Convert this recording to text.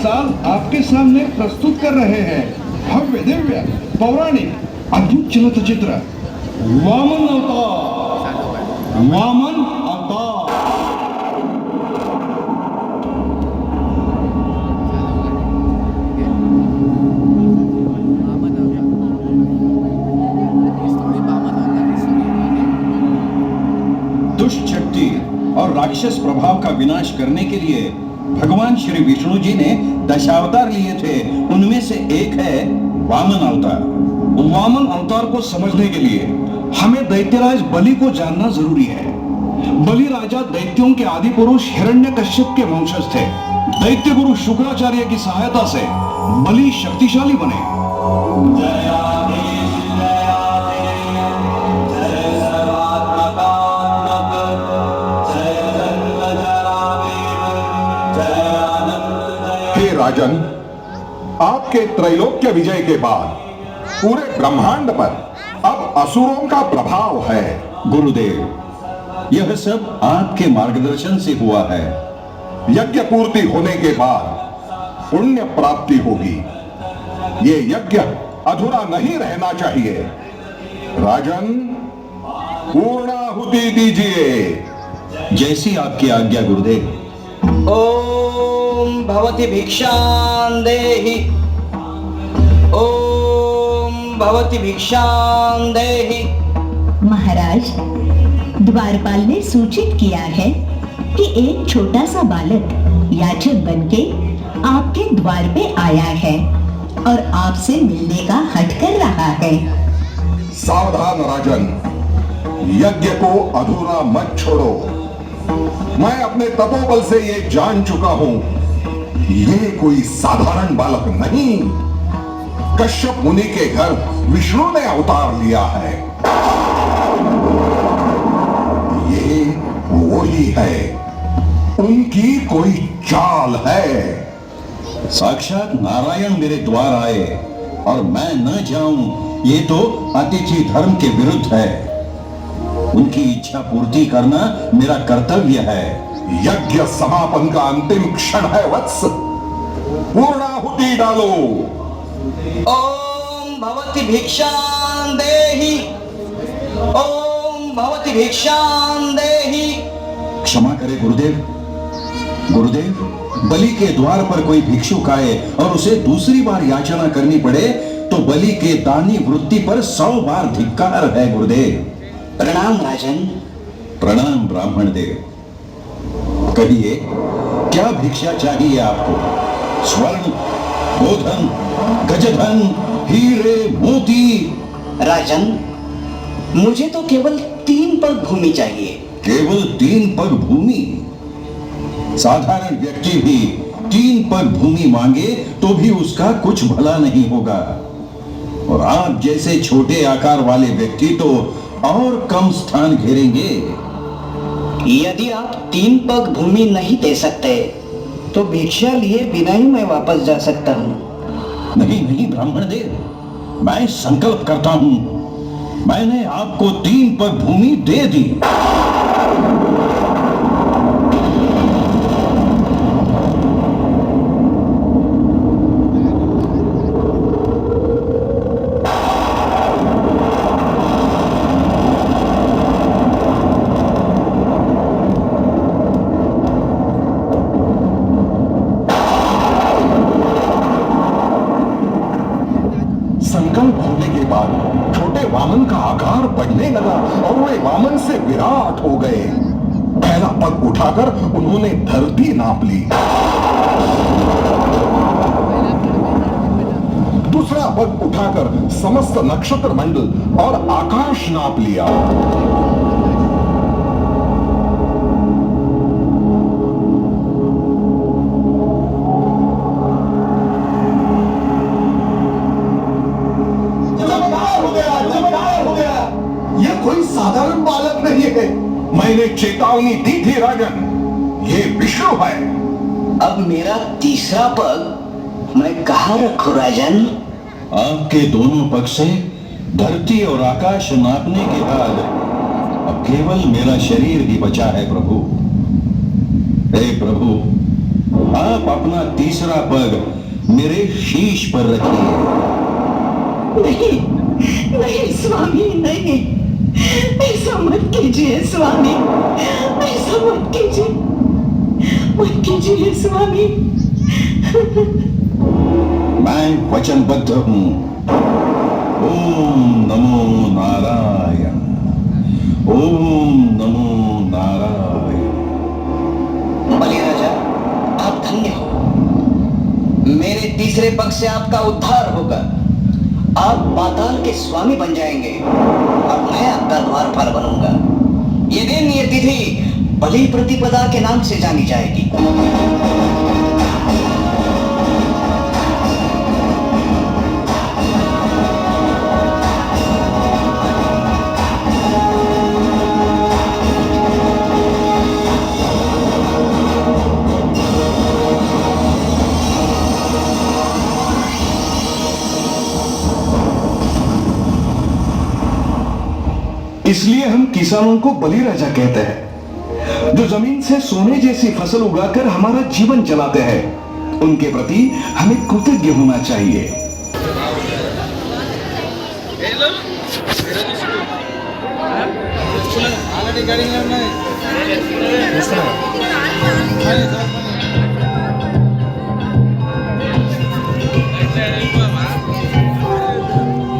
साल आपके सामने प्रस्तुत कर रहे हैं भव्य दिव्य पौराणिक अद्भुत चलचित्र चित्र वामन अवतार। वामन अवतार दुष्ट शक्ति और राक्षस प्रभाव का विनाश करने के लिए भगवान श्री विष्णु जी ने दशावतार लिए थे। उनमें से एक है वामन अवतार। वामन अवतार को समझने के लिए हमें दैत्यराज बलि को जानना जरूरी है। बलि राजा दैत्यों के आदि पुरुष हिरण्यकश्यप के वंशज थे। दैत्य गुरु शुक्राचार्य की सहायता से बलि शक्तिशाली बने। राजन, आपके त्रैलोक्य विजय के बाद पूरे ब्रह्मांड पर अब असुरों का प्रभाव है। गुरुदेव, यह सब आपके मार्गदर्शन से हुआ है। यज्ञ पूर्ति होने के बाद पुण्य प्राप्ति होगी। ये यज्ञ अधूरा नहीं रहना चाहिए। राजन, पूर्णाहुति दीजिए। जैसी आपकी आज्ञा गुरुदेव। ओम भवति भिक्षां देहि। ओम भवति भिक्षां देहि। महाराज, द्वारपाल ने सूचित किया है कि एक छोटा सा बालक याचक बनके आपके द्वार पे आया है और आपसे मिलने का हठ कर रहा है। सावधान राजन, यज्ञ को अधूरा मत छोड़ो। मैं अपने तपोबल से ये जान चुका हूं, ये कोई साधारण बालक नहीं। कश्यप मुनि के घर विष्णु ने अवतार लिया है। ये वो ही है, उनकी कोई चाल है। साक्षात नारायण मेरे द्वार आए और मैं न जाऊं, ये तो अतिथि धर्म के विरुद्ध है। उनकी इच्छा पूर्ति करना मेरा कर्तव्य है। यज्ञ समापन का अंतिम क्षण है वत्स, पूर्णाहुति डालो। ओम भवति भिक्षां देहि। ओम भवति भिक्षां देहि। क्षमा करे गुरुदेव। गुरुदेव, बलि के द्वार पर कोई भिक्षुक आए और उसे दूसरी बार याचना करनी पड़े तो बलि के दानी वृत्ति पर 100 बार धिक्कार है गुरुदेव। प्रणाम राजन। प्रणाम ब्राह्मण देव। कहिए, क्या भिक्षा चाहिए आपको? स्वर्ण, गोधन, गजधन, हीरे, मोती? राजन, मुझे तो केवल 3 पग भूमि चाहिए। केवल 3 पग भूमि? साधारण व्यक्ति भी 3 पग भूमि मांगे तो भी उसका कुछ भला नहीं होगा, और आप जैसे छोटे आकार वाले व्यक्ति तो और कम स्थान घेरेंगे। यदि आप 3 पग भूमि नहीं दे सकते तो भिक्षा लिए बिना ही मैं वापस जा सकता हूँ। नहीं नहीं ब्राह्मण देव, मैं संकल्प करता हूं, मैंने आपको 3 पग भूमि दे दी। संकल्प होने के बाद छोटे वामन का आकार बढ़ने लगा और वे वामन से विराट हो गए। पहला पग उठाकर उन्होंने धरती नाप ली। दूसरा पग उठाकर समस्त नक्षत्र मंडल और आकाश नाप लिया। कोई साधारण बालक नहीं है। मैंने चेतावनी दी थी राजन, ये विष्णु है। अब मेरा तीसरा पग मैं कहाँ रखूं राजन? आपके दोनों पग से धरती और आकाश नापने के बाद अब केवल मेरा शरीर ही बचा है प्रभु। हे प्रभु, आप अपना तीसरा पग मेरे शीश पर रखिए। नहीं नहीं स्वामी, नहीं, ऐसा मत कीजिए स्वामी, ऐसा मत कीजिए स्वामी। मैं वचनबद्ध हूं। ओम नमो नारायण, ओम नमो नारायण। बलि राजा, आप धन्य हो। मेरे तीसरे पग से आपका उद्धार होगा। आप पाताल के स्वामी बन जाएंगे और मैं आपका द्वारपाल बनूंगा। ये दिन, ये तिथि बलि प्रतिपदा के नाम से जानी जाएगी। इसलिए हम किसानों को बलि राजा कहते हैं, जो जमीन से सोने जैसी फसल उगाकर हमारा जीवन चलाते हैं। उनके प्रति हमें कृतज्ञ होना चाहिए। आला गाड़ी